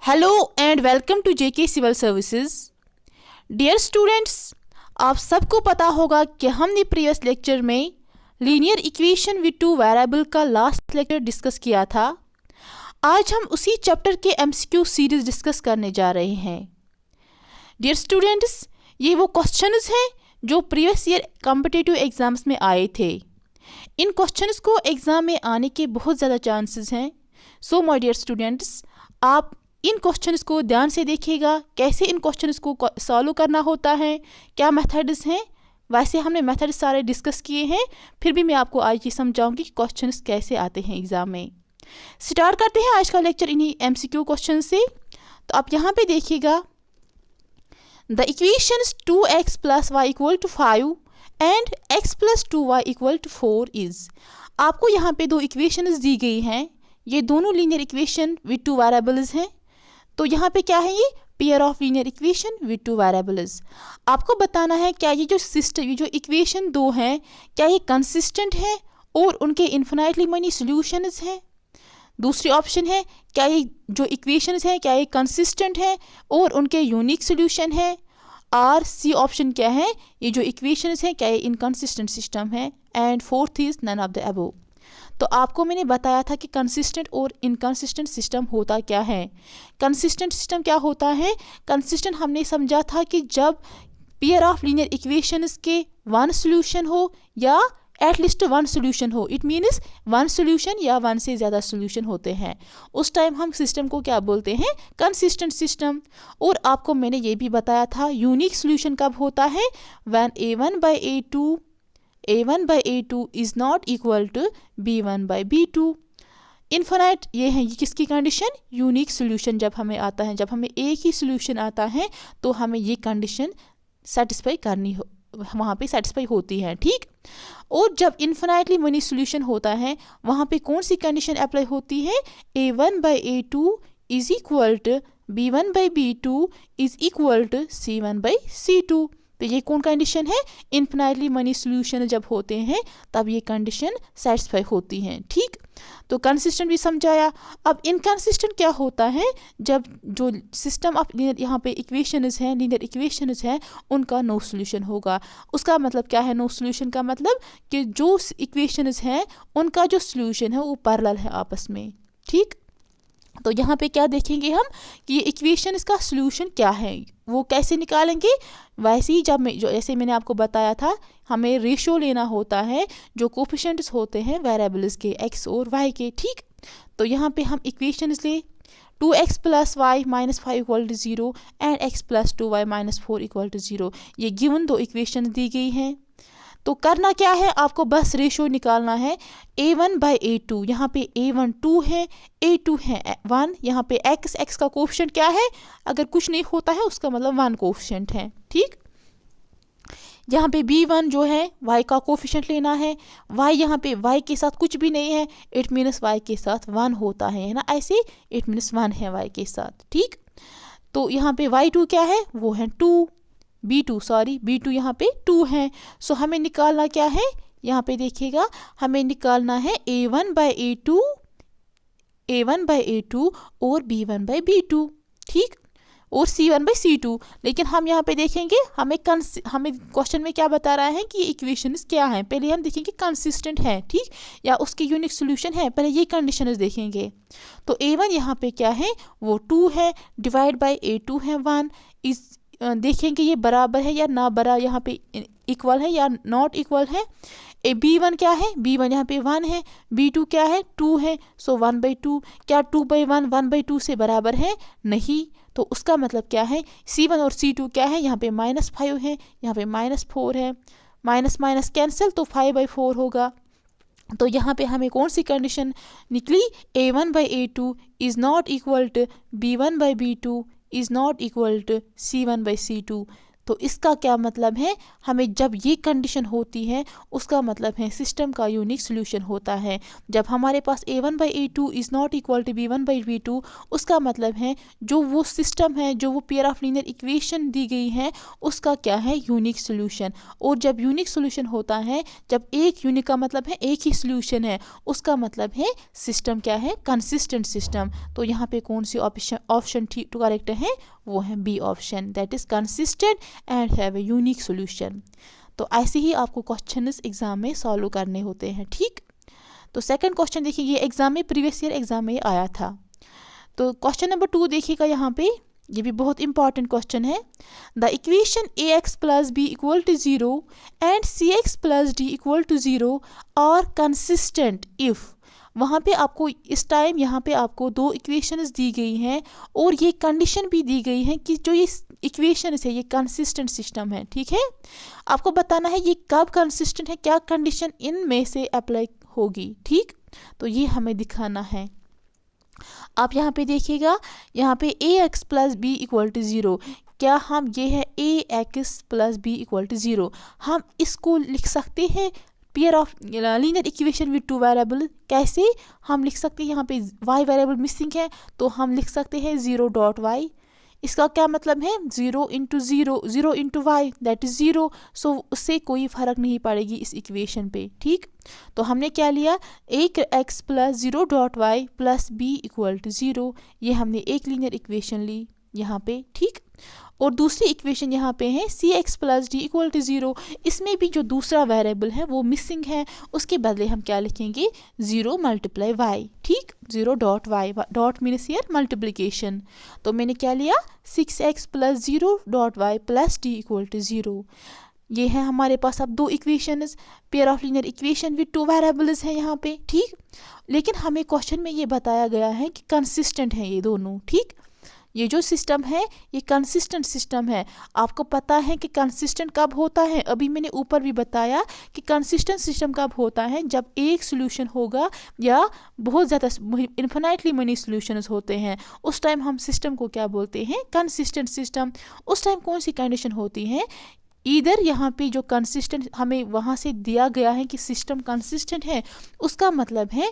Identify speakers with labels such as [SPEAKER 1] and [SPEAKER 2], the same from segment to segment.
[SPEAKER 1] Hello and welcome to JK civil services. Dear students, आप सबको पता होगा कि हमने प्रीवियस लेक्चर में linear equation with two variable का लास्ट लेक्चर डिस्कस किया था। आज हम उसी चैप्टर के एमसीक्यू सीरीज डिस्कस करने जा रहे हैं। डियर स्टूडेंट्स, ये वो क्वेश्चंस हैं जो प्रीवियस ईयर कॉम्पिटिटिव एग्जाम्स में आए थे। इन क्वेश्चंस को एग्ज़ाम में आने के बहुत ज़्यादा चांसेस हैं। सो माय डियर स्टूडेंट्स, आप इन क्वेश्चंस को ध्यान से देखिएगा, कैसे इन क्वेश्चंस को सॉल्व करना होता है, क्या मेथड्स हैं। वैसे हमने मेथड सारे डिस्कस किए हैं, फिर भी मैं आपको आज ये समझाऊंगी कि क्वेश्चंस कैसे आते हैं एग्जाम में। स्टार्ट करते हैं आज का लेक्चर इन्हीं एमसीक्यू क्वेश्चन से। तो आप यहाँ पे देखिएगा, the equations 2x + y = 5 and x + 2y = 4 is. आपको यहाँ पे दो इक्वेशंस दी गई हैं, ये दोनों linear equation with two variables हैं। तो यहाँ पे क्या है, ये pair of linear equation with two variables. आपको बताना है क्या ये जो सिस्टम, ये जो इक्वेशन दो हैं, क्या ये कंसिस्टेंट है और उनके इन्फिनाइटली मनी सॉल्यूशंस हैं। दूसरी ऑप्शन है, क्या ये जो इक्वेशंस हैं क्या ये कंसिस्टेंट है और उनके यूनिक सॉल्यूशन है। और सी ऑप्शन क्या है, ये जो इक्वेशंस हैं क्या ये इनकंसिस्टेंट सिस्टम है। And fourth is none of the above. तो आपको मैंने बताया था कि कंसिस्टेंट और इनकंसिस्टेंट सिस्टम होता क्या है। कंसिस्टेंट सिस्टम क्या होता है, कंसिस्टेंट हमने समझा था कि जब पेयर ऑफ लीनियर इक्वेशंस के वन सॉल्यूशन हो या एटलीस्ट वन सॉल्यूशन हो, इट मीन्स वन सॉल्यूशन या वन से ज़्यादा सॉल्यूशन होते हैं, उस टाइम हम सिस्टम को क्या बोलते हैं, कंसिस्टेंट सिस्टम। और आपको मैंने ये भी बताया था यूनिक सॉल्यूशन कब होता है, when a1/a2 is not equal to b1/b2। Infinite ये है, ये किसकी कंडीशन, यूनिक सॉल्यूशन जब हमें आता है, जब हमें एक ही सॉल्यूशन आता है तो हमें ये कंडीशन सेटिस्फाई करनी हो, वहाँ पे सेटिस्फाई होती है, ठीक। और जब इन्फिनाइटली मनी सॉल्यूशन होता है वहाँ पे कौन सी कंडीशन अप्लाई होती है, a1/a2 is equal to b1/b2 is equal to c1/c2। तो ये कौन कंडीशन है, इन्फिनाइटली मनी सॉल्यूशन जब होते हैं तब ये कंडीशन सेटिस्फाई होती हैं, ठीक। तो कंसिस्टेंट भी समझाया। अब इनकंसिस्टेंट क्या होता है, जब जो सिस्टम ऑफ लीनियर यहाँ पे इक्वेशंस हैं, लीनियर इक्वेशंस हैं, उनका नो सॉल्यूशन होगा। उसका मतलब क्या है, नो सॉल्यूशन का मतलब कि जो इक्वेशंस हैं उनका जो सॉल्यूशन है वो पैरेलल है आपस में, ठीक। तो यहाँ पे क्या देखेंगे हम कि ये इक्वेशन इसका सॉल्यूशन क्या है, वो कैसे निकालेंगे। वैसे ही जैसे मैंने आपको बताया था, हमें रेशियो लेना होता है जो कोफिशिएंट्स होते हैं वेरिएबल्स के, x और y के, ठीक। तो यहाँ पे हम इक्वेशंस ले 2x + y - 5 = 0 and x + 2y - 4 = 0। ये गिवन दो इक्वेशन दी गई हैं। तो करना क्या है, आपको बस रेशियो निकालना है a1/a2। यहाँ पे a1 2 है, a2 है 1। यहाँ पे x का कोफिशिएंट क्या है, अगर कुछ नहीं होता है उसका मतलब 1 कोफिशिएंट है, ठीक। यहाँ पे b1 जो है y का कोफिशिएंट लेना है। y यहाँ पे y के साथ कुछ भी नहीं है, इट मीन्स y के साथ 1 होता है ना, ऐसे इट मीन्स 1 है y के साथ, ठीक। तो यहाँ पे y2 क्या है, वो है 2, b2 यहाँ पे 2 है। सो हमें निकालना क्या है, यहाँ पे देखिएगा, हमें निकालना है a1/a2 और b1/b2, ठीक, और c1/c2। लेकिन हम यहाँ पे देखेंगे, हमें क्वेश्चन में क्या बता रहा है कि ये इक्वेशंस क्या हैं। पहले हम देखेंगे कंसिस्टेंट है, ठीक, या उसके यूनिक सॉल्यूशन है, पहले ये कंडीशंस देखेंगे। तो a1 यहाँ पे क्या है, वो 2 है, डिवाइड बाई a2 है 1। इस देखेंगे ये बराबर है या ना बराबर, यहाँ पे इक्वल है या नॉट इक्वल है। b1 क्या है, b1 यहाँ पे 1 है, b2 क्या है 2 है, सो 1/2। क्या 2/1 1/2 से बराबर है, नहीं। तो उसका मतलब क्या है, c1 और c2 क्या है, यहाँ पे -5 है, यहाँ पे -4 है, माइनस माइनस कैंसिल, तो 5/4 होगा। तो यहाँ पे हमें कौन सी कंडीशन निकली, a1/a2 is not equal to b1/b2 is not equal to c1/c2। तो इसका क्या मतलब है, हमें जब ये कंडीशन होती है उसका मतलब है सिस्टम का यूनिक सोल्यूशन होता है। जब हमारे पास a1/a2 is not equal to b1/b2, उसका मतलब है जो वो सिस्टम है, जो वो पेयर ऑफ लीनियर इक्वेशन दी गई है, उसका क्या है, यूनिक सोल्यूशन। और जब यूनिक सोल्यूशन होता है, जब एक यूनिक का मतलब है एक ही सोल्यूशन है, उसका मतलब है सिस्टम क्या है, कंसिस्टेंट सिस्टम। तो यहाँ पे कौन सी ऑप्शन ठीक करेक्ट है, वो है B option, that is consistent and have a unique solution. तो ऐसे ही आपको क्वेश्चंस एग्जाम में सॉल्व करने होते हैं, ठीक। तो सेकंड क्वेश्चन देखिए, ये एग्जाम में प्रीवियस ईयर एग्जाम में आया था। तो क्वेश्चन नंबर 2 देखिएगा यहाँ पे, ये भी बहुत इंपॉर्टेंट क्वेश्चन है। The equation ax plus B equal to 0 and cx plus D equal to 0 are consistent if, वहाँ पे आपको इस टाइम यहाँ पे आपको दो इक्वेशंस दी गई हैं और ये कंडीशन भी दी गई है कि जो ये इक्वेशंस है ये कंसिस्टेंट सिस्टम है, ठीक है। आपको बताना है ये कब कंसिस्टेंट है, क्या कंडीशन इनमें से अप्लाई होगी, ठीक। तो ये हमें दिखाना है। आप यहाँ पे देखिएगा, यहाँ पे ax plus B equal to 0, क्या हम ये है ax plus B equal to 0, हम इसको लिख सकते हैं pair of linear equation with 2 variable. कैसे हम लिख सकते हैं, यहाँ पे y वेरिएबल मिसिंग है तो हम लिख सकते हैं 0.y। इसका क्या मतलब है, 0 into 0, 0 into Y that is 0। So उससे कोई फर्क नहीं पड़ेगी इस इक्वेशन पे, ठीक। तो हमने क्या लिया, एक x प्लस 0.y plus B equal to 0, ये हमने एक लीनियर इक्वेशन ली यहाँ पे, ठीक। और दूसरी इक्वेशन यहाँ पे है cx plus D equal to 0, इसमें भी जो दूसरा वेरिएबल है वो मिसिंग है, उसके बदले हम क्या लिखेंगे, 0 मल्टीप्लाई y, ठीक। 0.y, dot means here multiplication. तो मैंने क्या लिया, 6x plus 0.y plus D equal to 0। ये है हमारे पास अब दो equations, pair of linear equation with 2 variables हैं यहाँ पे, ठीक। लेकिन हमें क्वेश्चन में ये बताया गया है कि कंसिस्टेंट है ये दोनों, ठीक। ये जो सिस्टम है ये कंसिस्टेंट सिस्टम है। आपको पता है कि कंसिस्टेंट कब होता है, अभी मैंने ऊपर भी बताया कि कंसिस्टेंट सिस्टम कब होता है, जब एक सोल्यूशन होगा या बहुत ज़्यादा इन्फिनाइटली मनी सॉल्यूशंस होते हैं, उस टाइम हम सिस्टम को क्या बोलते हैं, कंसिस्टेंट सिस्टम। उस टाइम कौन सी कंडीशन होती है, इधर यहाँ पे जो कंसिस्टेंट हमें वहाँ से दिया गया है कि सिस्टम कंसिस्टेंट है, उसका मतलब है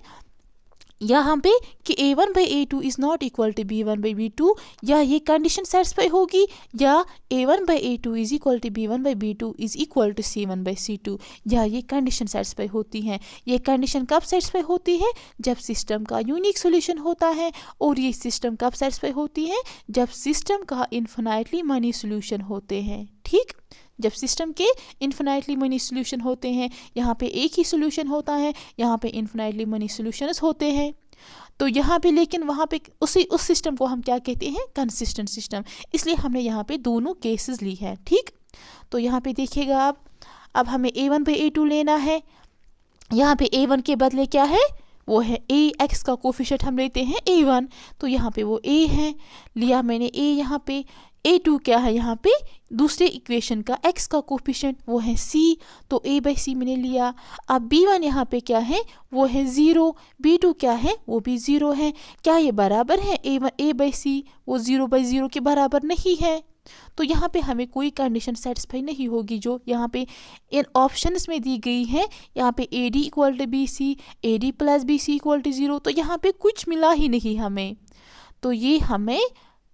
[SPEAKER 1] यहाँ पे कि a1/a2 is not equal to b1/b2, या ये कंडीशन सेटिस्फाई होगी, या a1/a2 is equal to b1/b2 is equal to c1/c2, या ये कंडीशन सेटिस्फाई होती हैं। ये कंडीशन कब सेटिस्फाई होती है, जब सिस्टम का यूनिक सॉल्यूशन होता है। और ये सिस्टम कब सेटिस्फाई होती है, जब सिस्टम का इन्फिनाइटली मनी सॉल्यूशन होते हैं, ठीक। जब सिस्टम के इन्फिनाइटली मनी सॉल्यूशन होते हैं, यहाँ पे एक ही सॉल्यूशन होता है, यहाँ पे इन्फिनाइटली मनी सॉल्यूशंस होते हैं। तो यहाँ पे लेकिन वहाँ पे उस सिस्टम को हम क्या कहते हैं, कंसिस्टेंट सिस्टम। इसलिए हमने यहाँ पे दोनों केसेस ली है, ठीक। तो यहाँ पे देखिएगा आप, अब हमें a1/a2 लेना है। यहाँ पे a1 के बदले क्या है, वो है ax का कोफिशिएंट हम लेते हैं a1, तो यहाँ पे वो a है, लिया मैंने a। यहाँ पे a2 क्या है, यहाँ पे दूसरे इक्वेशन का x का कोफिशिएंट वो है c, तो a/c मैंने लिया। अब b1 यहाँ पे क्या है, वो है 0, b2 क्या है, वो भी 0 है। क्या ये बराबर है, a/c वो 0/0 के बराबर नहीं है। तो यहाँ पे हमें कोई कंडीशन सेटिस्फाई नहीं होगी जो यहाँ पे इन ऑप्शंस में दी गई है। यहाँ पे AD equal to BC, AD plus BC equal to 0, तो यहाँ पे कुछ मिला ही नहीं हमें। तो ये हमें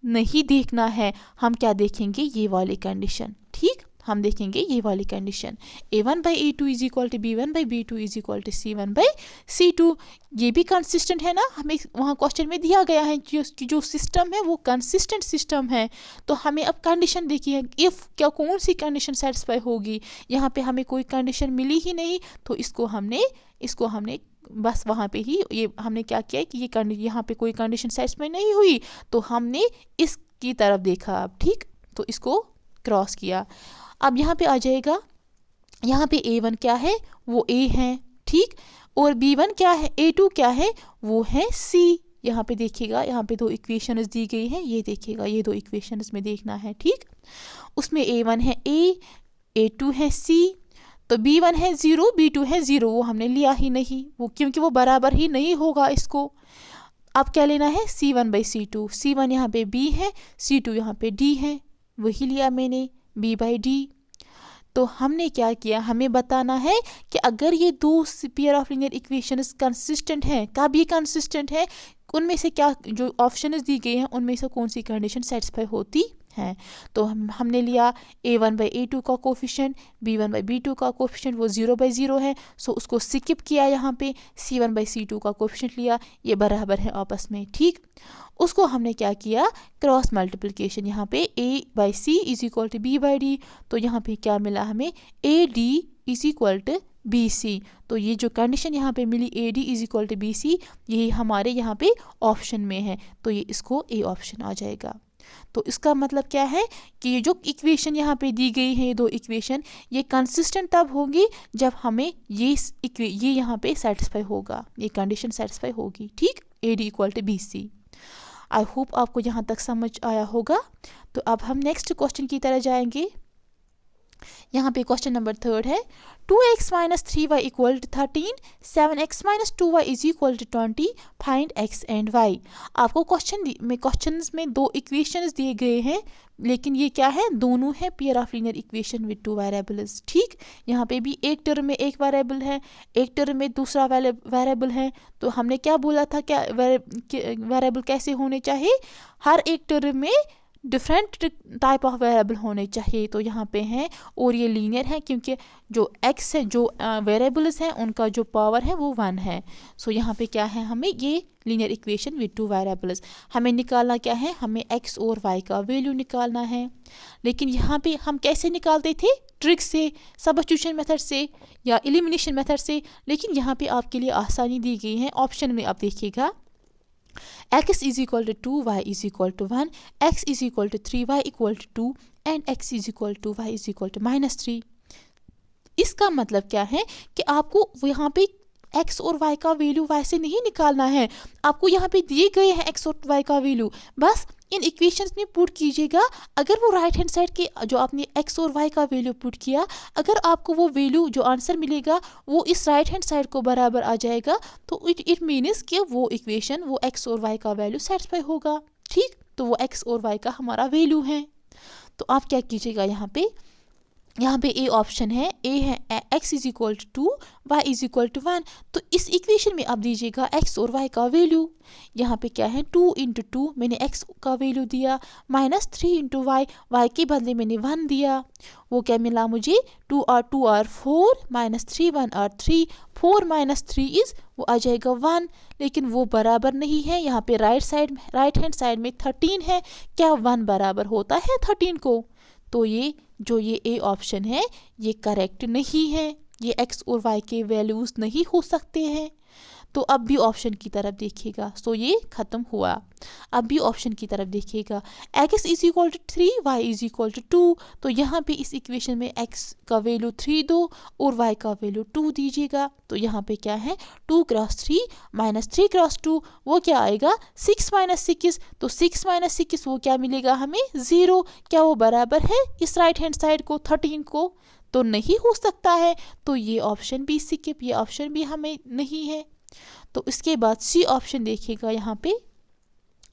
[SPEAKER 1] नहीं देखना है, हम क्या देखेंगे, ये वाली कंडीशन, ठीक। हम देखेंगे ये वाली condition, a1/a2 is equal to b1/b2 is equal to c1/c2। ये भी कंसिस्टेंट है ना, हमें वहाँ क्वेश्चन में दिया गया है कि जो सिस्टम है वो कंसिस्टेंट सिस्टम है। तो हमें अब कंडीशन देखिए, इफ़ क्या कौन सी कंडीशन सेटिस्फाई होगी। यहाँ पे हमें कोई कंडीशन मिली ही नहीं, तो इसको हमने बस वहाँ पे ही ये हमने क्या किया कि ये यहाँ पे कोई कंडीशन सेटिस्फाई नहीं हुई, तो हमने इसकी तरफ देखा अब, ठीक। तो इसको क्रॉस किया। अब यहाँ पे आ जाएगा, यहाँ पे a1 क्या है, वो a है, ठीक। और b1 क्या है, a2 क्या है, वो है c। यहाँ पे देखिएगा, यहाँ पे दो इक्वेशंस दी गई हैं, ये देखिएगा, ये दो इक्वेशंस में देखना है, ठीक। उसमें a1 है a, a2 है c, तो b1 है 0, b2 है 0, वो हमने लिया ही नहीं, वो क्योंकि वो बराबर ही नहीं होगा इसको। अब क्या लेना है, c1/c2, c1 यहाँ पे b है, c2 यहाँ पे d है, वही लिया मैंने, b/d। तो हमने क्या किया, हमें बताना है कि अगर ये दो pair of linear equations consistent हैं, कब ये कंसिस्टेंट है, उनमें से क्या जो ऑप्शंस दी गई हैं उनमें से कौन सी कंडीशन सेटिस्फाई होती है। तो हमने लिया a1/a2 का कोफिशिएंट, b1/b2 का कोफिशिएंट वो 0/0 है, सो उसको स्किप किया, यहाँ पे c1/c2 का कोफिशिएंट लिया, ये बराबर है आपस में, ठीक। उसको हमने क्या किया, क्रॉस मल्टीप्लिकेशन, यहाँ पे a/c is equal to b/d, तो यहाँ पे क्या मिला हमें, ad is equal to bc। तो ये जो कंडीशन यहाँ पे मिली ad is equal to bc, यही हमारे यहाँ पे ऑप्शन में है, तो ये इसको ए ऑप्शन आ जाएगा। तो इसका मतलब क्या है कि ये जो इक्वेशन यहाँ पे दी गई है, ये दो इक्वेशन, ये कंसिस्टेंट तब होगी जब हमें ये यहाँ पे सेटिस्फाई होगा, ये कंडीशन सेटिस्फाई होगी, ठीक, ad equal to bc। I hope आपको यहाँ तक समझ आया होगा। तो अब हम नेक्स्ट क्वेश्चन की तरह जाएंगे। यहाँ पे क्वेश्चन नंबर 3 है, 2x - 3y equal to 13, 7x - 2y is equal to 20, find x and y। आपको क्वेश्चंस में दो इक्वेशंस दिए गए हैं, लेकिन ये क्या है, दोनों है pair of linear equation with two variables, ठीक। यहाँ पे भी एक टर्म में एक वेरिएबल है, एक टर्म में दूसरा वेरिएबल है। तो हमने क्या बोला था, क्या वेरिएबल कैसे होने चाहिए, हर एक टर्म में डिफरेंट टाइप ऑफ वेरिएबल होने चाहिए। तो यहाँ पे हैं और ये लीनियर है क्योंकि जो x है, जो वेरिएबल्स हैं उनका जो पावर है वो 1 है। सो यहाँ पे क्या है, हमें ये linear equation with two variables, हमें निकालना क्या है, हमें x और y का वैल्यू निकालना है। लेकिन यहाँ पे हम कैसे निकालते थे, ट्रिक से, सब्स्टिट्यूशन मेथड से या एलिमिनेशन मेथड से। लेकिन यहाँ पे आपके लिए आसानी दी गई है, ऑप्शन में आप देखिएगा, x is equal to 2, y is equal to 1, x is equal to 3, y equal to 2 and x is equal to y is equal to -3। इसका मतलब क्या है कि आपको यहाँ पे x और y का वैल्यू y से नहीं निकालना है, आपको यहाँ पे दिए गए हैं x और y का वैल्यू, बस इन इक्वेशंस में पुट कीजिएगा। अगर वो राइट हैंड साइड के जो आपने x और y का वैल्यू पुट किया, अगर आपको वो वैल्यू जो आंसर मिलेगा वो इस राइट हैंड साइड को बराबर आ जाएगा, तो इट मीन्स कि वो इक्वेशन, वो x और y का वैल्यू सेटिस्फाई होगा, ठीक। तो वो x और y का हमारा वैल्यू है। तो आप क्या कीजिएगा, यहाँ पे ए ऑप्शन है, ए है x is equal to 2, y is equal to 1। तो इस इक्वेशन में आप दीजिएगा x और y का वैल्यू। यहाँ पे क्या है, 2 × 2 मैंने x का वैल्यू दिया, -3 × y के बदले मैंने 1 दिया। वो क्या मिला मुझे, 2 और 2 और 4, -3 1 और 3, 4 - 3 इज वो आ जाएगा 1। लेकिन वो बराबर नहीं है, यहाँ पे राइट हैंड साइड में 13 है, क्या 1 बराबर होता है 13 को। तो ये जो ये ए ऑप्शन है ये करेक्ट नहीं है, ये x और y के वैल्यूज़ नहीं हो सकते हैं। तो अब भी ऑप्शन की तरफ देखिएगा, सो ये ख़त्म हुआ। अब भी ऑप्शन की तरफ देखिएगा, x is equal to 3, y is equal to 2। तो यहाँ पे इस इक्वेशन में x का वैल्यू 3 दो और y का वैल्यू 2 दीजिएगा। तो यहाँ पे क्या है, 2 × 3 -3 × 2 वो क्या आएगा, 6 - 6। तो 6 - 6 वो क्या मिलेगा हमें, 0। क्या वो बराबर है इस राइट हैंड साइड को 13 को, तो नहीं हो सकता है। तो ये ऑप्शन भी स्किप, ये ऑप्शन भी हमें नहीं है। तो इसके बाद सी ऑप्शन देखिएगा, यहाँ पे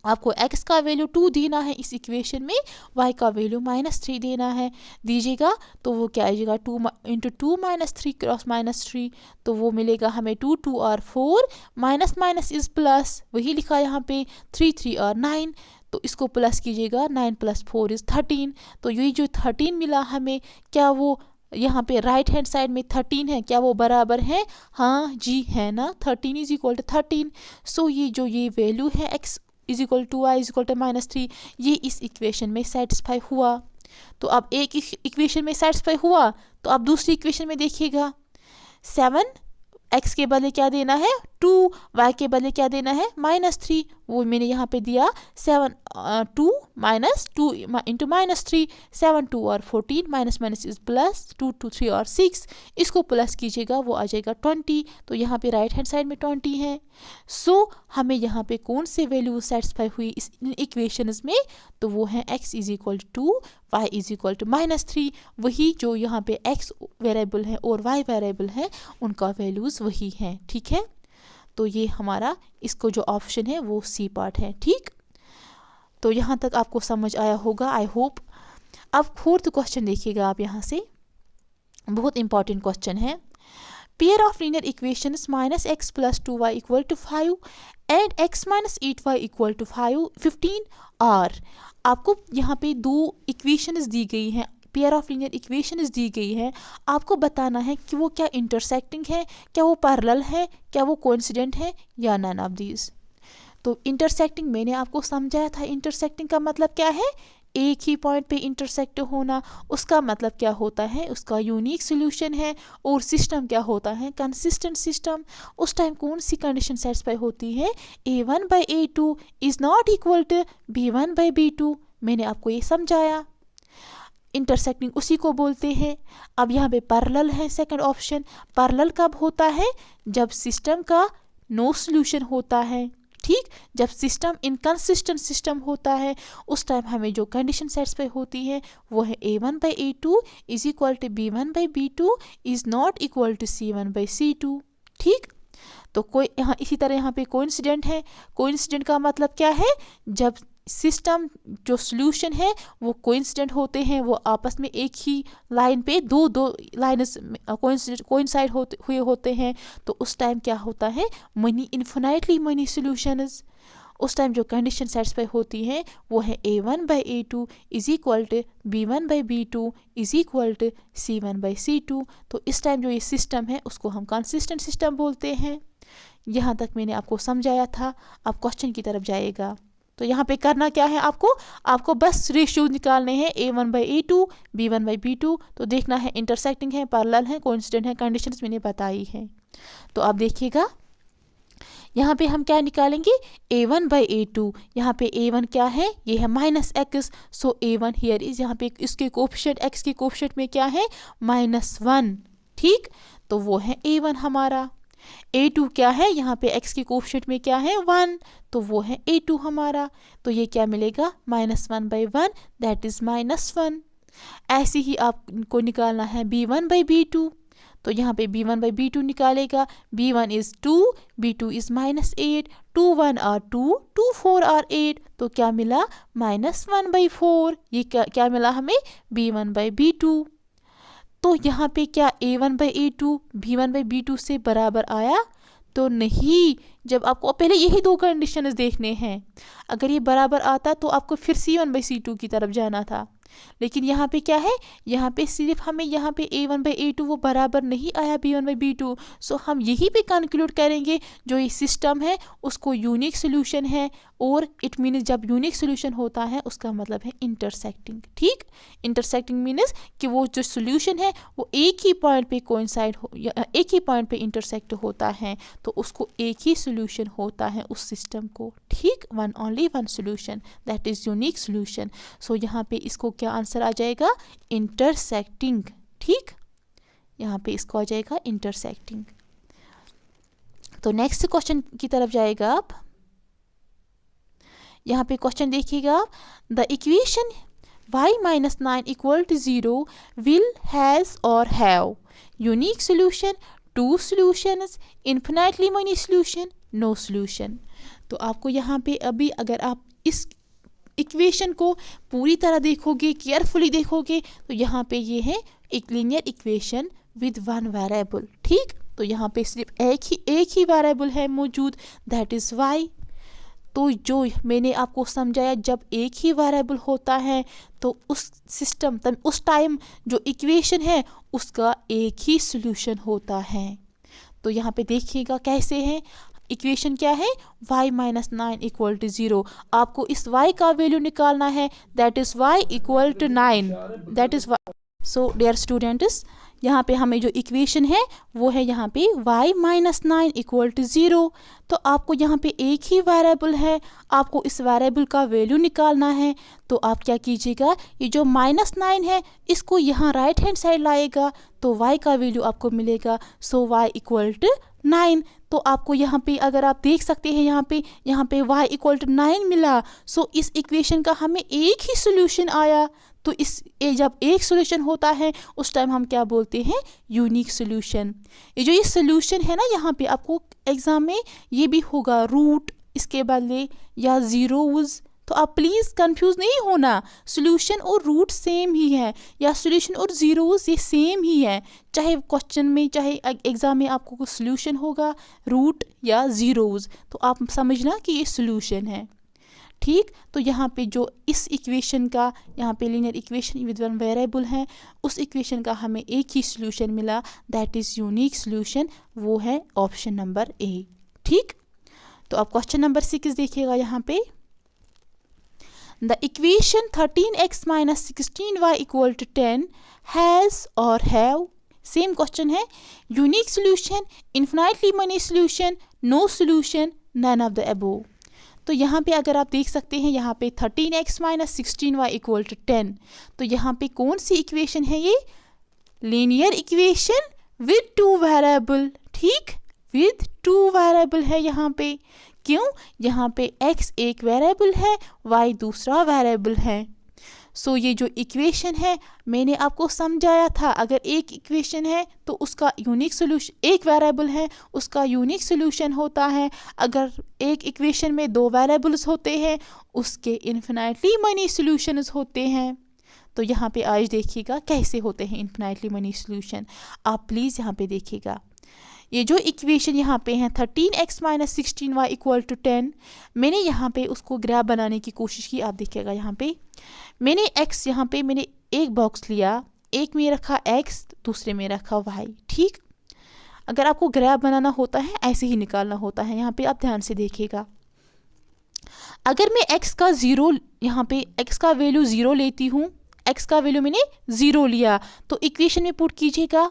[SPEAKER 1] आपको x का वैल्यू 2 देना है इस इक्वेशन में, y का वैल्यू -3 देना है, दीजिएगा। तो वो क्या आएगा, 2 × 2 -3 × -3। तो वो मिलेगा हमें 2 2 और 4, माइनस इज प्लस, वही लिखा यहाँ पे, 3 3 और 9। तो इसको प्लस कीजिएगा, 9 + 4 इज 13। तो यही जो 13 मिला हमें, क्या वो यहाँ पे राइट हैंड साइड में 13 है, क्या वो बराबर है, हाँ जी है ना, 13 इज इक्वल टू 13। सो ये जो ये वैल्यू है x is equal to y is equal to -3, ये इस इक्वेशन में सेटिस्फाई हुआ। तो अब एक इक्वेशन में सेटिस्फाई हुआ, तो अब दूसरी इक्वेशन में देखिएगा, 7 x के बदले क्या देना है 2, y के बदले क्या देना है -3। वो मैंने यहाँ पे दिया 7 2 -2 इंटू -3, 7 2 और 14, माइनस इज प्लस, 2 2 3 और 6। इसको प्लस कीजिएगा, वो आ जाएगा 20। तो यहाँ पे राइट हैंड साइड में 20 है। सो हमें यहाँ पे कौन से वैल्यू सेटिस्फाई हुई इस इक्वेशंस में, तो वो है x is equal to 2, y is equal to -3। वही जो यहाँ पे x वेरिएबल है और y वेरिएबल है, उनका वैल्यूज़ वही हैं, ठीक है। तो ये हमारा इसको जो ऑप्शन है वो सी पार्ट है, ठीक। तो यहाँ तक आपको समझ आया होगा, आई होप। अब फोर्थ क्वेश्चन देखिएगा आप यहाँ से, बहुत इंपॉर्टेंट क्वेश्चन है। Pair of linear equations minus X plus 2y equal to 5 and x minus 8y equal to 15 और आपको यहाँ पे दो इक्वेशंस दी गई हैं, पेयर ऑफ लीनियर इक्वेशंस दी गई है। आपको बताना है कि वो क्या इंटरसेक्टिंग है, क्या वो पैरेलल है, क्या वो कोइंसिडेंट है या नन ऑफ दीज। तो इंटरसेक्टिंग मैंने आपको समझाया था, इंटरसेक्टिंग का मतलब क्या है, एक ही पॉइंट पे इंटरसेक्ट होना। उसका मतलब क्या होता है, उसका यूनिक सॉल्यूशन है। और सिस्टम क्या होता है, कंसिस्टेंट सिस्टम। उस टाइम कौन सी कंडीशन सेटिस्फाई होती है, a1/a2 is not equal to b1/b2। मैंने आपको ये समझाया। इंटरसेक्टिंग उसी को बोलते हैं। अब यहाँ पे पैरेलल है, सेकंड ऑप्शन। पैरेलल कब होता है, जब सिस्टम का नो सॉल्यूशन होता है, ठीक। जब सिस्टम इनकंसिस्टेंट सिस्टम होता है उस टाइम हमें जो कंडीशन सेटिस्फाई होती है वो है a1/a2 is equal to b1/b2 is not equal to c1/c2, ठीक। तो कोई यहाँ इसी तरह यहाँ पे कोइंसिडेंट है। कोइंसिडेंट का मतलब क्या है, जब सिस्टम जो सॉल्यूशन है वो कोइंसिडेंट होते हैं, वो आपस में एक ही लाइन पे दो लाइन्स कोइंसाइड हुए होते हैं, तो उस टाइम क्या होता है, मनी इन्फिनाइटली मनी सॉल्यूशंस। उस टाइम जो कंडीशन सेटिस्फाई होती है वो है a1/a2 is equal to b1/b2 is equal to c1/c2। तो इस टाइम जो ये सिस्टम है उसको हम कंसिस्टेंट सिस्टम बोलते हैं। यहाँ तक मैंने आपको समझाया था। अब क्वेश्चन की तरफ जाएगा। तो यहाँ पे करना क्या है, आपको बस रेशियो निकालने हैं a1/a2 b1/b2। तो देखना है इंटरसेक्टिंग है, पैरेलल है, कोइंसिडेंट है, कंडीशंस मैंने बताई है। तो आप देखिएगा यहाँ पे हम क्या निकालेंगे, a1/a2। यहाँ पे a1 क्या है, ये है -x। So a1 here is, यहाँ पे इसके कोफिशिएंट x के कोफिशिएंट में क्या है, -1, ठीक। तो वो है a1 हमारा। a2 क्या है, यहाँ पे x के कोफिशिएंट में क्या है, 1, तो वो है a2 हमारा। तो ये क्या मिलेगा, -1/1 दैट इज -1। ऐसे ही आपको निकालना है b1/b2। तो यहाँ पे b1/b2 निकालेगा, b1 is 2, b2 is -8, 2 1 are 2, 2 4 are 8। तो क्या मिला, -1/4। ये क्या मिला हमें, b1/b2। तो यहाँ पे क्या a1/a2 b1/b2 से बराबर आया, तो नहीं। जब आपको पहले यही दो कंडीशंस देखने हैं, अगर ये बराबर आता तो आपको फिर c1/c2 की तरफ जाना था। लेकिन यहाँ पे क्या है, यहाँ पे सिर्फ हमें यहाँ पे a1/a2 वो बराबर नहीं आया b1/b2। सो हम यही पे कंक्लूड करेंगे जो ये सिस्टम है उसको यूनिक सॉल्यूशन है। और इट मीन्स जब यूनिक सॉल्यूशन होता है उसका मतलब है इंटरसेक्टिंग, ठीक। इंटरसेक्टिंग मीन्स कि वो जो सॉल्यूशन है वो एक ही पॉइंट पे कोइंसाइड हो या एक ही पॉइंट पे इंटरसेक्ट होता है, तो उसको एक ही सॉल्यूशन होता है उस सिस्टम को, ठीक। Only one solution, that is unique solution. So यहाँ पे इसको क्या आंसर आ जाएगा, इंटरसेक्टिंग, ठीक। यहाँ पे इसको आ जाएगा इंटरसेक्टिंग। तो नेक्स्ट क्वेश्चन की तरफ जाएगा आप। यहाँ पे क्वेश्चन देखिएगा, the equation y - 9 equal to 0 will has और have unique solution, two solutions, infinitely many solution, no solution. तो आपको यहाँ पे अभी अगर आप इस इक्वेशन को पूरी तरह देखोगे, केयरफुली देखोगे, तो यहाँ पे ये है एक linear equation with one variable, ठीक। तो यहाँ पे सिर्फ एक ही वेरिएबल है मौजूद, दैट इज y। तो जो मैंने आपको समझाया, जब एक ही वेरिएबल होता है तो उस सिस्टम उस टाइम जो इक्वेशन है उसका एक ही सॉल्यूशन होता है। तो यहाँ पे देखिएगा कैसे है, इक्वेशन क्या है, y - 9 इक्वल टू 0। आपको इस y का वैल्यू निकालना है, that is y equal to 9, that is y। So dear students, यहाँ पे हमें जो इक्वेशन है वो है यहाँ पे y - 9 इक्वल टू 0। तो आपको यहाँ पे एक ही वेरिएबल है, आपको इस वेरिएबल का वैल्यू निकालना है। तो आप क्या कीजिएगा, ये जो -9 है इसको यहाँ राइट हैंड साइड लाएगा, तो y का वैल्यू आपको मिलेगा। सो y इक्वल टू 9। तो आपको यहाँ पे अगर आप देख सकते हैं यहाँ पे y इक्वल टू 9 मिला। सो इस इक्वेशन का हमें एक ही सोल्यूशन आया। तो जब एक सोल्यूशन होता है उस टाइम हम क्या बोलते हैं, यूनिक सोल्यूशन। ये सोल्यूशन है ना, यहाँ पे आपको एग्जाम में ये भी होगा रूट इसके बदले या जीरोज, तो आप प्लीज़ कंफ्यूज नहीं होना, सोल्यूशन और रूट सेम ही है, या सोल्यूशन और ज़ीरोज़ ये सेम ही है, चाहे क्वेश्चन में चाहे एग्ज़ाम में आपको कोई सोल्यूशन होगा रूट या ज़ीरोज़, तो आप समझना कि ये सोल्यूशन है। ठीक, तो यहाँ पे जो इस इक्वेशन का, यहाँ पे linear equation with one variable है, उस इक्वेशन का हमें एक ही सोल्यूशन मिला, दैट इज़ यूनिक सोल्यूशन, वो है ऑप्शन नंबर ए। ठीक, तो अब क्वेश्चन नंबर 6 देखिएगा यहाँ पे, the equation 13x minus 16y equal to 10 has और हैव, सेम क्वेश्चन है, unique solution, infinitely many solution, no solution, none of the above. तो यहाँ पे अगर आप देख सकते हैं, यहाँ पे 13x minus 16y equal to 10, तो यहाँ पे कौन सी इक्वेशन है ये, linear equation with two variable. ठीक, विद टू वेरिएबल है यहाँ पे, क्यों, यहाँ पे x एक वेरिएबल है, y दूसरा वेरिएबल है। सो ये जो इक्वेशन है मैंने आपको समझाया था, अगर एक इक्वेशन है तो उसका यूनिक सोल्यूशन, एक वेरिएबल है उसका यूनिक सोल्यूशन होता है, अगर एक इक्वेशन में दो वेरिएबल्स होते हैं उसके इन्फिनाइटली मनी सॉल्यूशंस होते हैं। तो यहाँ पे आज देखिएगा कैसे होते हैं इन्फिनाइटली मनी सॉल्यूशन, आप प्लीज़ यहाँ पे देखिएगा। ये जो इक्वेशन यहाँ पे है 13x minus 16y equal to 10, मैंने यहाँ पे उसको ग्राफ बनाने की कोशिश की, आप देखिएगा यहाँ पे मैंने x, यहाँ पे मैंने एक बॉक्स लिया, एक में रखा x, दूसरे में रखा y। ठीक, अगर आपको ग्राफ बनाना होता है ऐसे ही निकालना होता है, यहाँ पे आप ध्यान से देखिएगा। अगर मैं x का ज़ीरो, यहाँ पे x का वैल्यू ज़ीरो लेती हूँ, x का वैल्यू मैंने ज़ीरो लिया, तो इक्वेशन में पुट कीजिएगा,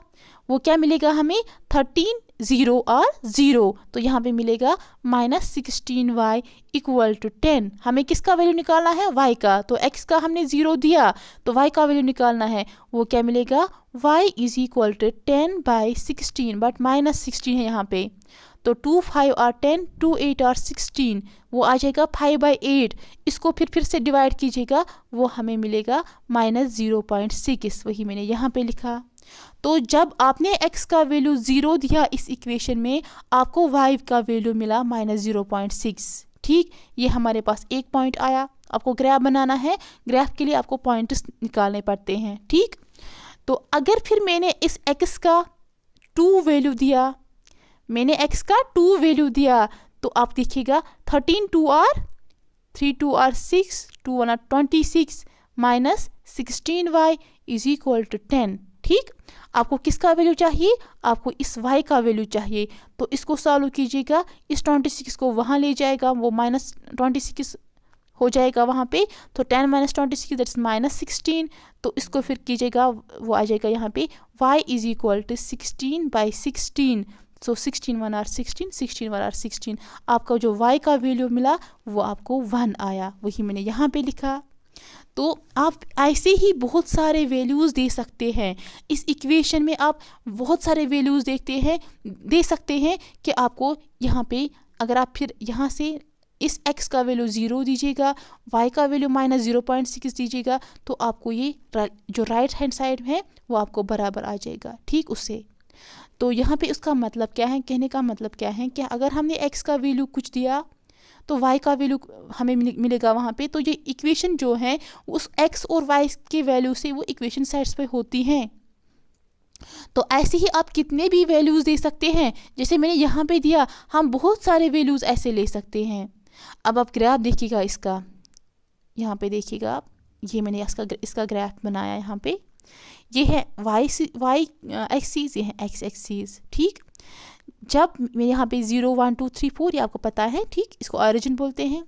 [SPEAKER 1] वो क्या मिलेगा हमें, 13 0 और 0, तो यहाँ पे मिलेगा माइनस 16y इक्वल टू 10। हमें किसका वैल्यू निकालना है, y का, तो x का हमने 0 दिया तो y का वैल्यू निकालना है, वो क्या मिलेगा, y is equal to 10/16, but minus 16 है यहाँ पे, तो 2 5 और 10, 2 8 और 16, वो आ जाएगा 5/8, इसको फिर से डिवाइड कीजिएगा, वो हमें मिलेगा माइनस 0.6, वही मैंने यहाँ पे लिखा। तो जब आपने x का वैल्यू 0 दिया इस इक्वेशन में, आपको y का वैल्यू मिला माइनस 0.6। ठीक, ये हमारे पास एक पॉइंट आया। आपको ग्राफ बनाना है, ग्राफ के लिए आपको पॉइंट्स निकालने पड़ते हैं। ठीक, तो अगर फिर मैंने इस x का 2 वैल्यू दिया, मैंने x का 2 वैल्यू दिया, तो आप देखिएगा 13 2 और 3 2 और 6, 2 1 26 minus 16y is equal to 10। ठीक, आपको किसका वैल्यू चाहिए, आपको इस y का वैल्यू चाहिए, तो इसको सॉल्व कीजिएगा, इस 26 को वहाँ ले जाएगा, वो माइनस 26 हो जाएगा वहाँ पे, तो 10 माइनस 26 दैट्स माइनस 16, तो इसको फिर कीजिएगा, वो आ जाएगा यहाँ पे y इज इक्वल टू 16/16, सो 16 1 और 16, 16 1 और 16, आपका जो y का वैल्यू मिला वो आपको 1 आया, वही मैंने यहाँ पे लिखा। तो आप ऐसे ही बहुत सारे वैल्यूज़ दे सकते हैं, इस इक्वेशन में आप बहुत सारे वैल्यूज़ दे सकते हैं कि आपको यहाँ पे, अगर आप फिर यहाँ से इस x का वैल्यू 0 दीजिएगा, y का वैल्यू माइनस 0.6 दीजिएगा, तो आपको ये जो राइट हैंड साइड है वो आपको बराबर आ जाएगा। ठीक, उससे तो यहाँ पे उसका मतलब क्या है, कहने का मतलब क्या है कि अगर हमने x का वैल्यू कुछ दिया तो y का वैल्यू हमें मिलेगा वहाँ पे, तो ये इक्वेशन जो है उस x और y के वैल्यू से वो इक्वेशन सेटिस्फाई होती हैं। तो ऐसे ही आप कितने भी वैल्यूज़ दे सकते हैं, जैसे मैंने यहाँ पे दिया, हम बहुत सारे वैल्यूज़ ऐसे ले सकते हैं। अब आप ग्राफ देखिएगा इसका, यहाँ पे देखिएगा आप, ये मैंने इसका ग्राफ बनाया यहाँ पे, ये है y एक्सिस, ये है x एक्सिस। ठीक, जब मैं यहाँ पे 0 1 2 3 4, ये आपको पता है, ठीक, इसको ऑरिजिन बोलते हैं,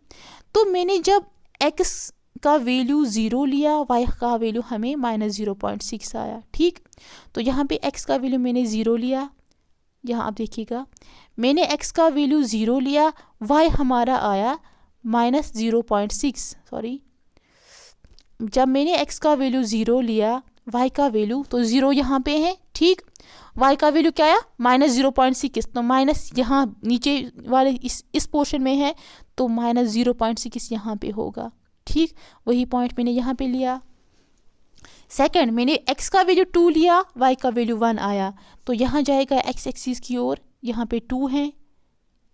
[SPEAKER 1] तो मैंने जब x का वैल्यू 0 लिया, y का वैल्यू हमें माइनस 0.6 आया। ठीक, तो यहाँ पे x का वैल्यू मैंने 0 लिया, यहाँ आप देखिएगा मैंने x का वैल्यू 0 लिया, y हमारा आया माइनस 0.6, सॉरी, जब मैंने x का वैल्यू 0 लिया, y का वैल्यू तो 0 यहाँ पे है। ठीक, y का वैल्यू क्या आया, माइनस 0.6, तो माइनस यहाँ नीचे वाले इस पोर्शन में है, तो माइनस 0.6 यहाँ पे होगा। ठीक, वही पॉइंट मैंने यहाँ पे लिया। सेकंड, मैंने x का वैल्यू 2 लिया, y का वैल्यू 1 आया, तो यहाँ जाएगा x एक्सिस की ओर, यहाँ पे 2 है,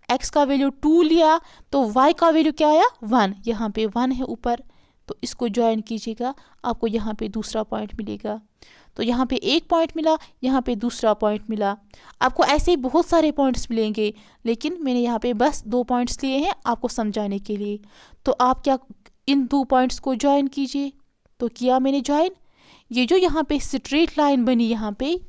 [SPEAKER 1] x का वैल्यू 2 लिया तो y का वैल्यू क्या आया 1, यहाँ पे 1 है ऊपर, तो इसको ज्वाइन कीजिएगा, आपको यहाँ पे दूसरा पॉइंट मिलेगा। तो यहाँ पे एक पॉइंट मिला, यहाँ पे दूसरा पॉइंट मिला, आपको ऐसे ही बहुत सारे पॉइंट्स मिलेंगे, लेकिन मैंने यहाँ पे बस 2 पॉइंट्स लिए हैं आपको समझाने के लिए। तो आप क्या इन 2 पॉइंट्स को ज्वाइन कीजिए। तो किया मैंने ज्वाइन, ये जो यहाँ पे स्ट्रेट लाइन बनी, यहाँ पे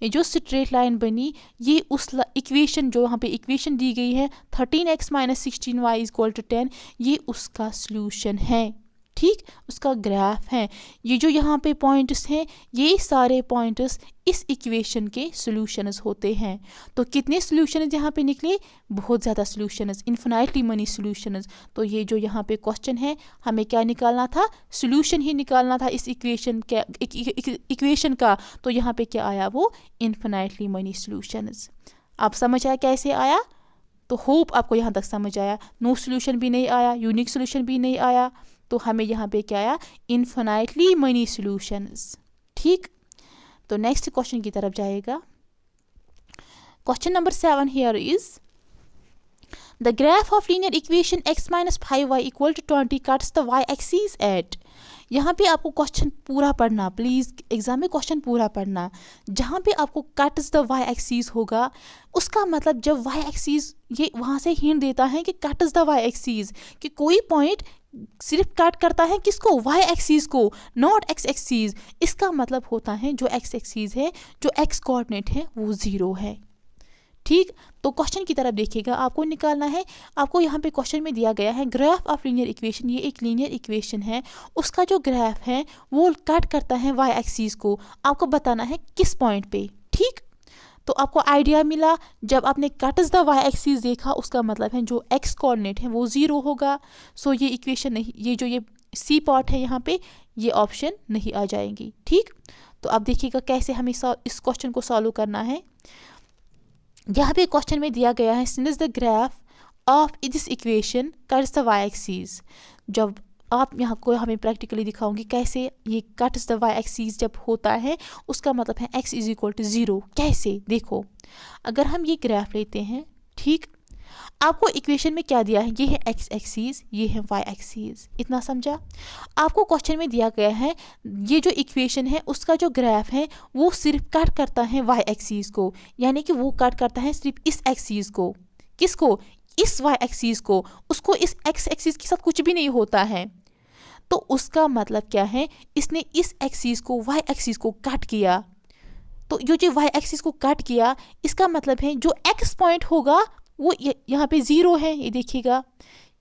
[SPEAKER 1] ये जो स्ट्रेट लाइन बनी, ये उस इक्वेशन जो यहाँ पे इक्वेशन दी गई है 13x - 16y = 10, ये उसका सॉल्यूशन है, ठीक, उसका ग्राफ है। ये जो यहाँ पे पॉइंट्स हैं, ये सारे पॉइंट्स इस इक्वेशन के सॉल्यूशंस होते हैं। तो कितने सॉल्यूशंस यहाँ पे निकले, बहुत ज़्यादा सॉल्यूशंस, इन्फिनाइटली मनी सॉल्यूशंस। तो ये जो यहाँ पे क्वेश्चन है, हमें क्या निकालना था, सॉल्यूशन ही निकालना था इस इक्वेशन का। तो यहाँ पे क्या आया, वो इन्फिनाइटली मनी सॉल्यूशंस। आप समझ आया कैसे आया? तो होप आपको यहाँ तक समझ आया। नो सॉल्यूशन भी नहीं आया, यूनिक सॉल्यूशन भी नहीं आया, तो हमें यहाँ पे क्या आया, इन्फिनाइटली मनी सॉल्यूशंस, ठीक। तो नेक्स्ट क्वेश्चन की तरफ जाएगा। Question number 7 here is the graph of linear equation x - 5y = 20 cuts the y axis eight. यहाँ पे आपको क्वेश्चन पूरा पढ़ना, प्लीज़ एग्जाम में क्वेश्चन पूरा पढ़ना। जहाँ पे आपको कट्स द y एक्सिस होगा, उसका मतलब जब y एक्सिस, ये वहाँ से हिंट देता है कि कट्स द y एक्सिस, कि कोई पॉइंट सिर्फ कट करता है किसको, y एक्सिस को, नॉट x एक्सिस। इसका मतलब होता है जो x एक्सिस है, जो x कोऑर्डिनेट है, वो 0 है, ठीक। तो क्वेश्चन की तरफ देखिएगा, आपको निकालना है, आपको यहाँ पे क्वेश्चन में दिया गया है ग्राफ ऑफ लीनियर इक्वेशन। ये एक लीनियर इक्वेशन है, उसका जो ग्राफ है वो कट करता है y एक्सिस को, आपको बताना है किस पॉइंट पे, ठीक। तो आपको आइडिया मिला, जब आपने कट्स द y एक्सिस देखा, उसका मतलब है जो x कोऑर्डिनेट है वो 0 होगा। सो ये इक्वेशन नहीं, ये जो ये सी पार्ट है यहाँ पे, ये ऑप्शन नहीं आ जाएंगी, ठीक। तो अब देखिएगा कैसे हमें इस क्वेश्चन को सॉल्व करना है। यहाँ पे क्वेश्चन में दिया गया है since the graph of this equation cuts the y axis. जब आप यहाँ को हमें प्रैक्टिकली दिखाऊंगी कैसे ये कट्स द y एक्सिस जब होता है, उसका मतलब है x = 0। कैसे, देखो, अगर हम ये ग्राफ लेते हैं, ठीक, आपको इक्वेशन में क्या दिया है, ये है x एक्सिस, ये है y एक्सिस, इतना समझा। आपको क्वेश्चन में दिया गया है ये जो इक्वेशन है उसका जो ग्राफ है वो सिर्फ कट करता है y एक्सिस को, यानी कि वो कट करता है सिर्फ इस एक्सिस को, किसको, इस y एक्सिस को, उसको इस x एक्सिस के साथ कुछ भी नहीं होता है। तो उसका मतलब क्या है, इसने इस एक्सिस को, y एक्सिस को कट किया। तो जो y एक्सिस को कट किया, इसका मतलब है जो x पॉइंट होगा वो यहाँ पे 0 है। ये देखिएगा,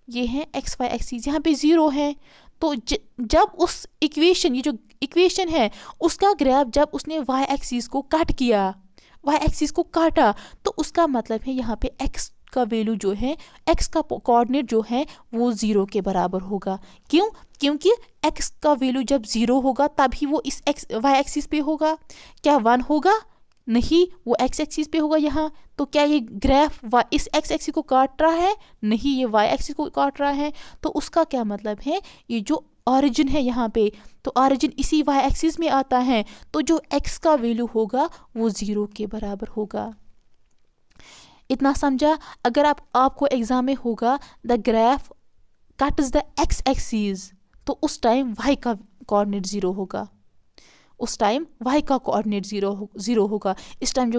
[SPEAKER 1] ये है xy एक्सिस, यहाँ पे 0 है। तो जब उस इक्वेशन, ये जो इक्वेशन है उसका ग्राफ जब उसने y एक्सिस को कट किया, y एक्सिस को काटा, तो उसका मतलब है यहाँ पे x का वैल्यू जो है, x का कोऑर्डिनेट जो है वो 0 के बराबर होगा। क्यों? क्योंकि x का वैल्यू जब 0 होगा तभी वो इस y एक्सिस पे होगा। क्या 1 होगा? नहीं, वो x एक्सिस पे होगा यहाँ। तो क्या ये ग्राफ इस x एक्सिस को काट रहा है? नहीं, ये y एक्सिस को काट रहा है। तो उसका क्या मतलब है, ये जो ऑरिजिन है यहाँ पे, तो ऑरिजिन इसी y एक्सिस में आता है, तो जो x का वैल्यू होगा वो 0 के बराबर होगा। इतना समझा। अगर आपको एग्जाम में होगा the graph cuts the x axis, तो उस टाइम y का कोऑर्डिनेट 0 होगा, उस टाइम y का कोऑर्डिनेट 0 होगा। उस टाइम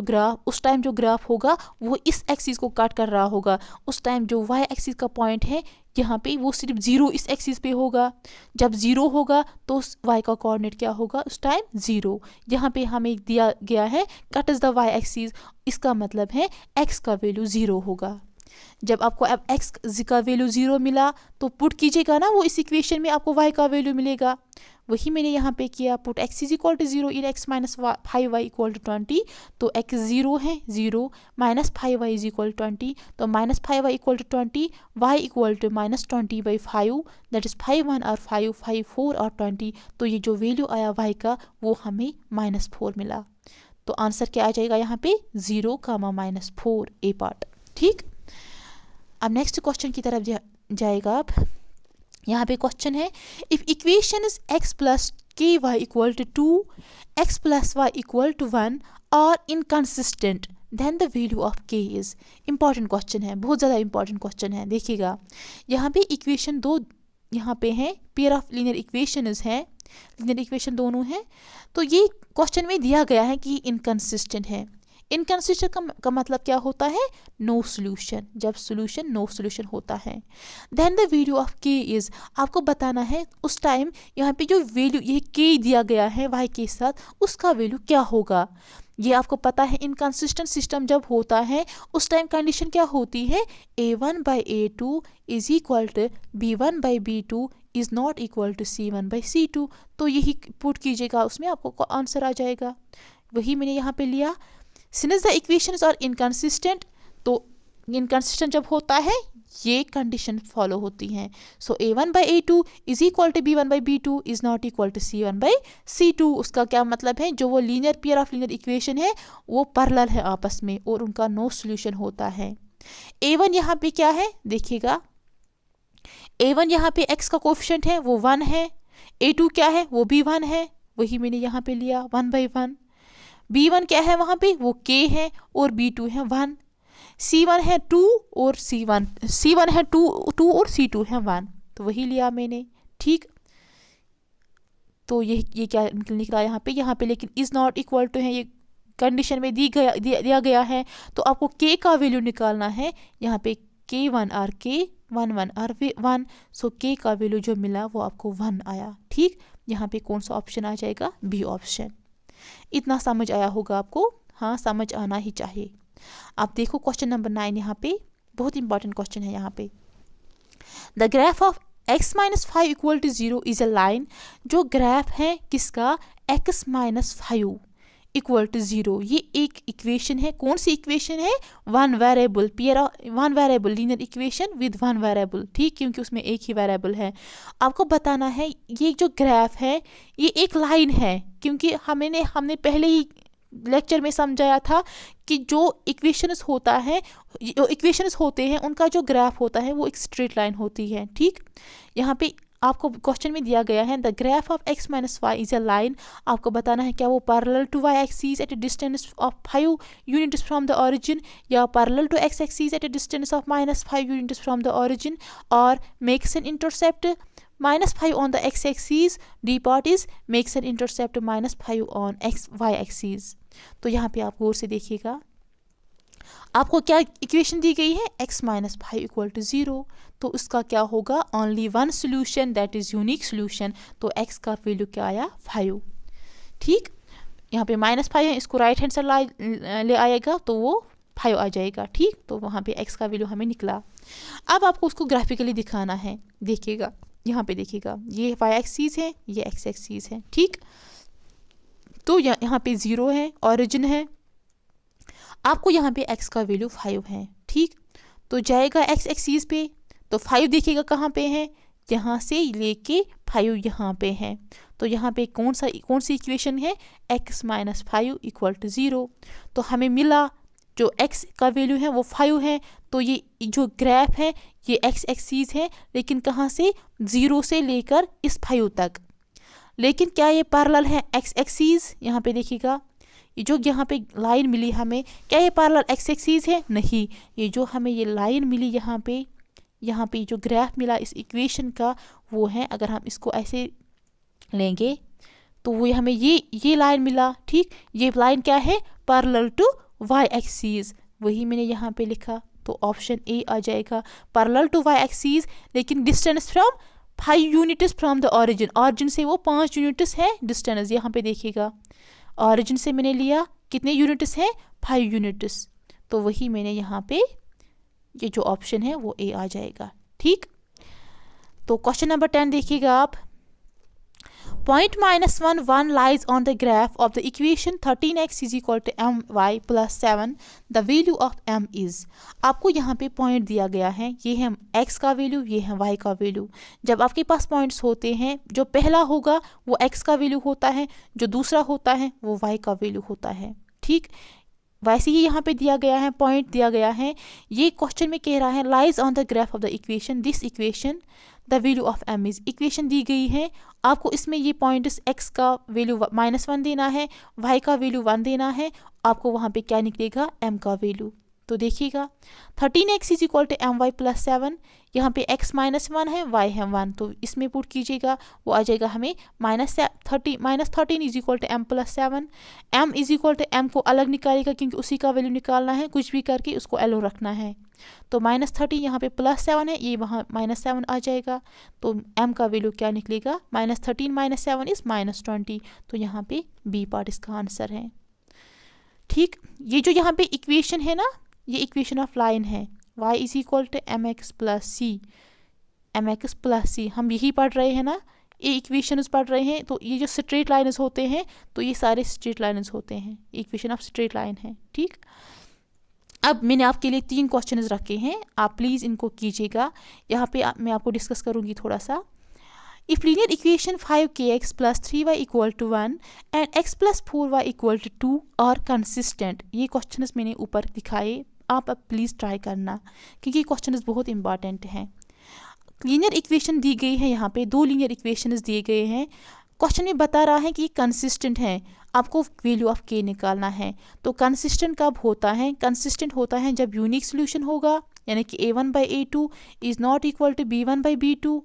[SPEAKER 1] जो ग्राफ होगा वो इस एक्सिस को काट कर रहा होगा। उस टाइम जो y एक्सिस का पॉइंट है यहाँ पे वो सिर्फ 0 इस एक्सिस पे होगा। जब 0 होगा तो y का कोऑर्डिनेट क्या होगा, उस टाइम 0। यहाँ पे हमें दिया गया है कट्स द y एक्सिस, इसका मतलब है x का वैल्यू 0 होगा। जब आपको अब x का वैल्यू 0 मिला तो पुट कीजिएगा ना वो इस इक्वेशन में, आपको y का वैल्यू मिलेगा। वही मैंने यहाँ पे किया, पुट x = 0 इन x - 5y = 20। तो x 0 है, 0 - 5y = 20, तो -5y = 20, y = -20/5, दैट इज 5 1 और 5 5 4 और 20। तो ये जो वैल्यू आया y का वो हमें -4 मिला। तो आंसर क्या आ जाएगा यहाँ पे, 0, -4, ए पार्ट, ठीक। अब नेक्स्ट क्वेश्चन की तरफ जाएगा। आप यहाँ पे क्वेश्चन है, if equation is x + ky = 2, x + y = 1 और inconsistent, then the value of K is, important question है, बहुत ज़्यादा इंपॉर्टेंट क्वेश्चन है। देखिएगा यहाँ पे इक्वेशन दो यहाँ पे है, पेयर ऑफ लीनियर इक्वेशंस है, लीनियर इक्वेशन दोनों हैं। तो ये क्वेश्चन में दिया गया है कि इनकंसिस्टेंट है। इनकंसिस्टेंट का मतलब क्या होता है? नो सोल्यूशन, जब सोल्यूशन नो सोल्यूशन होता है। Then the value of K is, आपको बताना है उस टाइम यहाँ पे जो वैल्यू ये के दिया गया है वाई के साथ, उसका वैल्यू क्या होगा। ये आपको पता है इनकंसिस्टेंट सिस्टम जब होता है उस टाइम कंडीशन क्या होती है, a1/a2 is equal to b1/b2 is not equal to c1/c2। तो यही पुट कीजिएगा, उसमें आपको आंसर आ जाएगा। वही मैंने यहाँ पे लिया। Since the equations are inconsistent, तो इनकंसिस्टेंट जब होता है ये कंडीशन फॉलो होती हैं। So a1/a2 is equal to b1/b2 is not equal to c1/c2। उसका क्या मतलब है, जो वो linear pair of linear equation है वो पैरेलल है आपस में और उनका नो सोल्यूशन होता है। a1 यहाँ पे क्या है, देखिएगा a1 यहाँ पे x का कोफिशिएंट है वो 1 है, a2 क्या है वो भी 1 है, वही मैंने यहाँ पे लिया 1/1। b1 क्या है वहाँ पे, वो k है और b2 है 1। c1 है 2 और c1 है 2 और c2 है 1, तो वही लिया मैंने। ठीक, तो ये क्या निकला यहाँ पे लेकिन इज नॉट इक्वल टू है, ये कंडीशन में दिया गया है। तो आपको k का वैल्यू निकालना है। यहाँ पे k1 आर k 1 आर 1, सो k का वैल्यू जो मिला वो आपको 1 आया। ठीक, यहाँ पे कौन सा ऑप्शन आ जाएगा, बी ऑप्शन। इतना समझ आया होगा आपको, हाँ समझ आना ही चाहिए। आप देखो क्वेश्चन नंबर 9, यहाँ पे बहुत इंपॉर्टेंट क्वेश्चन है। यहाँ पे the graph of x - 5 equal to 0 is a line, जो ग्राफ है किसका, x - 5 इक्वल टू 0, ये एक इक्वेशन है। कौन सी इक्वेशन है, one variable linear equation with one variable. ठीक, क्योंकि उसमें एक ही वेरिएबल है। आपको बताना है ये जो ग्राफ है ये एक लाइन है, क्योंकि हमने पहले ही लेक्चर में समझाया था कि जो इक्वेशंस होते हैं उनका जो ग्राफ होता है वो एक स्ट्रेट लाइन होती है। ठीक, यहाँ पे आपको क्वेश्चन में दिया गया है the graph of x - 5 is a line. आपको बताना है क्या वो parallel to y axis at a distance of 5 units from the origin, या parallel to x axis at a distance of -5 units from the origin, और makes an intercept -5 on the x axis, d part is makes an intercept -5 on y axis। तो यहाँ पे आप गौर से देखिएगा, आपको क्या इक्वेशन दी गई है, x - 5 इक्वल टू 0, तो उसका क्या होगा, only one solution that is unique solution. तो x का वैल्यू क्या आया, 5। ठीक, यहाँ पे -5 है, इसको राइट हैंड साइड ले आएगा तो वो 5 आ जाएगा। ठीक, तो वहाँ पे x का वैल्यू हमें निकला। अब आपको उसको ग्राफिकली दिखाना है। देखिएगा यहाँ पे, देखिएगा ये y एक्सिस है, ये x एक्सिस है। ठीक, तो यहाँ पे 0 है, ओरिजिन है, आपको यहाँ पे x का वैल्यू 5 है। ठीक, तो जाएगा x एक्सिस पे, तो 5 देखिएगा कहाँ पे है, यहाँ से लेके 5 यहाँ पे है। तो यहाँ पे कौन सी इक्वेशन है, x - 5 इक्वल टू 0। तो हमें मिला जो x का वैल्यू है वो 5 है। तो ये जो ग्राफ है ये x एक्सिस है, लेकिन कहाँ से, 0 से लेकर इस 5 तक। लेकिन क्या ये पैरेलल है x एक्सिस, यहाँ पे देखिएगा ये जो यहाँ पे लाइन मिली हमें, क्या ये पैरेलल x एक्सिस है, नहीं। ये जो हमें ये लाइन मिली यहाँ पे जो ग्राफ मिला इस इक्वेशन का वो है, अगर हम इसको ऐसे लेंगे तो वो हमें ये लाइन मिला। ठीक, ये लाइन क्या है, पैरेलल टू y एक्सिस, वही मैंने यहाँ पे लिखा। तो ऑप्शन ए आ जाएगा, पैरेलल टू y एक्सिस, लेकिन distance from 5 units from the origin से वो 5 यूनिट्स है डिस्टेंस। यहाँ पे देखिएगा ओरिजिन से मैंने लिया कितने यूनिट्स हैं, 5 यूनिट्स, तो वही मैंने यहाँ पे ये जो ऑप्शन है वो ए आ जाएगा। ठीक, तो क्वेश्चन नंबर 10 देखिएगा आप। Point -1 lies on the graph of the equation 13x is equal to my plus 7. The value of m is, आपको यहाँ पे पॉइंट दिया गया है, ये है x का वैल्यू, ये है y का वैल्यू। जब आपके पास पॉइंट्स होते हैं, जो पहला होगा वो x का वैल्यू होता है, जो दूसरा होता है वो y का वैल्यू होता है। ठीक, वैसे ही यहाँ पे दिया गया है, पॉइंट दिया गया है। ये क्वेश्चन में कह रहा है lies on the graph of the equation, this equation the value of m is, equation दी गई है, आपको इसमें ये पॉइंट्स x का वैल्यू -1 देना है, y का वैल्यू 1 देना है, आपको वहाँ पे क्या निकलेगा m का वैल्यू। तो देखिएगा 13x is equal to my plus 7, यहाँ पे x -1 है, y है 1, तो इसमें पुट कीजिएगा, वो आ जाएगा हमें -13 is equal to m plus 7। m is equal to m को अलग निकालेगा क्योंकि उसी का वैल्यू निकालना है, कुछ भी करके उसको एलो रखना है। तो -13 यहाँ पे +7 है, ये वहाँ -7 आ जाएगा, तो m का वैल्यू क्या निकलेगा, -13 - 7 इज -20, तो यहाँ पे बी पार्ट इसका आंसर है। ठीक, ये जो यहाँ पे इक्वेशन है ना, ये इक्वेशन ऑफ लाइन है, y is equal to mx plus c, हम यही पढ़ रहे हैं ना, ये इक्वेशन पढ़ रहे हैं। तो ये जो स्ट्रेट लाइन्स होते हैं, तो ये सारे स्ट्रेट लाइन्स होते हैं, इक्वेशन ऑफ स्ट्रेट लाइन है। ठीक, अब मैंने आपके लिए 3 क्वेश्चंस रखे हैं, आप प्लीज़ इनको कीजिएगा। यहाँ पे मैं आपको डिस्कस करूँगी थोड़ा सा। If linear equation 5kx plus 3y equal to 1 and x plus 4y equal to 2 are consistent, ये क्वेश्चंस मैंने ऊपर दिखाए, आप अब प्लीज़ ट्राई करना क्योंकि ये क्वेश्चंस बहुत इंपॉर्टेंट हैं। लीनियर इक्वेशन दी गई है, यहाँ पे 2 लीनियर इक्वेशंस दिए गए हैं, क्वेश्चन में बता रहा है कि ये कंसिस्टेंट है, आपको वैल्यू ऑफ k निकालना है। तो कंसिस्टेंट कब होता है, कंसिस्टेंट होता है जब यूनिक सोल्यूशन होगा, यानी कि a1/a2 is not equal to b1/b2,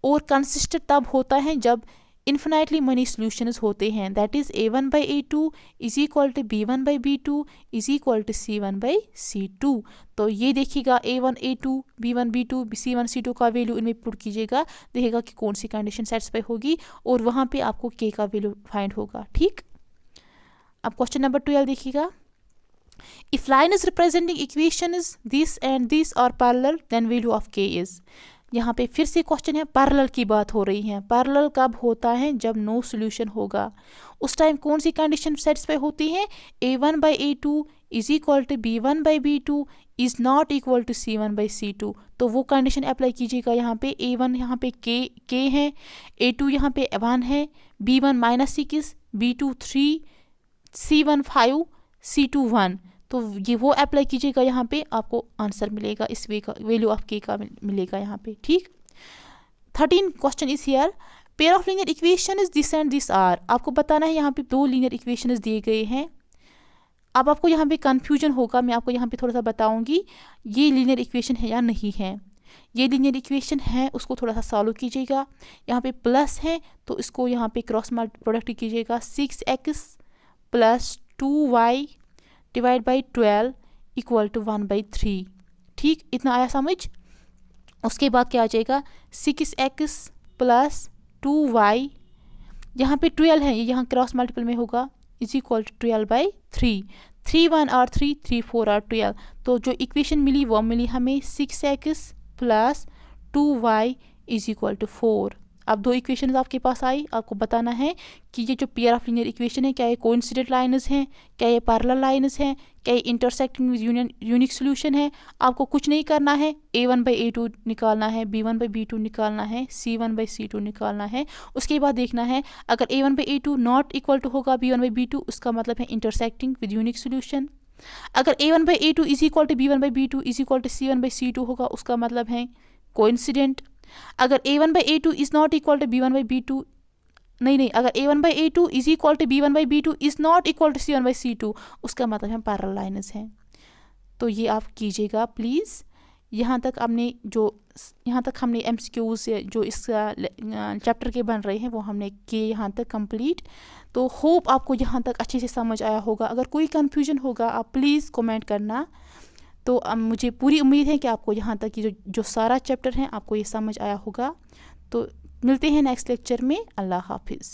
[SPEAKER 1] और कंसिस्टेंट तब होता है जब इन्फिनाइटली मनी सॉल्यूशंस होते हैं, that is a1/a2 is equal to b1/b2 is equal to c1/c2। तो ये देखिएगा a1 a2 b1 b2 c1 c2 का वैल्यू इनमें पुट कीजिएगा, देखिएगा कि कौन सी कंडीशन सेटिस्फाई होगी और वहाँ पे आपको k का वैल्यू फाइंड होगा। ठीक, अब क्वेश्चन नंबर 12 देखिएगा। If line is representing equation is this and this और parallel then value of k is, यहाँ पे फिर से क्वेश्चन है, पैरेलल की बात हो रही है। पैरेलल कब होता है, जब नो सॉल्यूशन होगा, उस टाइम कौन सी कंडीशन सेटिस्फाई होती है, a1/a2 is equal to b1/b2 is not equal to c1/c2। तो वो कंडीशन अप्लाई कीजिएगा। यहाँ पे a1 यहाँ पे k है, a2 यहाँ पे 1 है, b1 -6, b2 3, c1 5, c2 1। तो ये वो अप्लाई कीजिएगा, यहाँ पे आपको आंसर मिलेगा, इस वे का वैल्यू ऑफ k का मिलेगा यहाँ पे। ठीक, 13 question is here, pair of linear equation is this and this are, आपको बताना है यहाँ पे 2 लीनियर इक्वेशन दिए गए हैं। अब आपको यहाँ पे कंफ्यूजन होगा, मैं आपको यहाँ पे थोड़ा सा बताऊंगी ये लीनियर इक्वेशन है या नहीं है। ये लीनियर इक्वेशन है, उसको थोड़ा सा सॉल्व कीजिएगा। यहाँ पे प्लस है तो इसको यहाँ पे क्रॉस प्रोडक्ट कीजिएगा, 6x plus 2y divide by 12 equal to 1/3। ठीक, इतना आया समझ। उसके बाद क्या आ जाएगा, 6x प्लस 2y, यहाँ पे 12 है, ये यहाँ क्रॉस मल्टीपल में होगा, इज इक्वल टू 12/3, 3 1 और 3 3 4 और 12। तो जो इक्वेशन मिली वो मिली हमें 6x plus 2y is equal to 4। अब 2 इक्वेशन आपके पास आई, आपको बताना है कि ये जो पेयर ऑफ लीनियर इक्वेशन है, क्या ये कोइंसिडेंट लाइन्स हैं, क्या ये पैरेलल लाइन्स हैं, क्या ये इंटरसेक्टिंग विद यूनिक सॉल्यूशन है। आपको कुछ नहीं करना है, a1/a2 निकालना है, b1/b2 निकालना है, c1/c2 निकालना है। उसके बाद देखना है अगर a1/a2 नॉट इक्वल टू होगा b1/b2, उसका मतलब है इंटरसेक्टिंग विद यूनिक सॉल्यूशन। अगर a1/a2 is equal to b1/b2 is equal to c1/c2 होगा, उसका मतलब है कोइंसिडेंट। अगर a1/a2 is not equal to b1/b2, नहीं, अगर a1/a2 is equal to b1/b2 is not equal to c1/c2, उसका मतलब है पैरेलल लाइन्स हैं। तो ये आप कीजिएगा प्लीज़। यहाँ तक हमने MCQs जो इस चैप्टर के बन रहे हैं वो हमने किए यहाँ तक कंप्लीट। तो होप आपको यहाँ तक अच्छे से समझ आया होगा। अगर कोई कन्फ्यूजन होगा आप प्लीज़ कमेंट करना। तो मुझे पूरी उम्मीद है कि आपको यहाँ तक की जो सारा चैप्टर है आपको ये समझ आया होगा। तो मिलते हैं नेक्स्ट लेक्चर में। अल्लाह हाफिज़।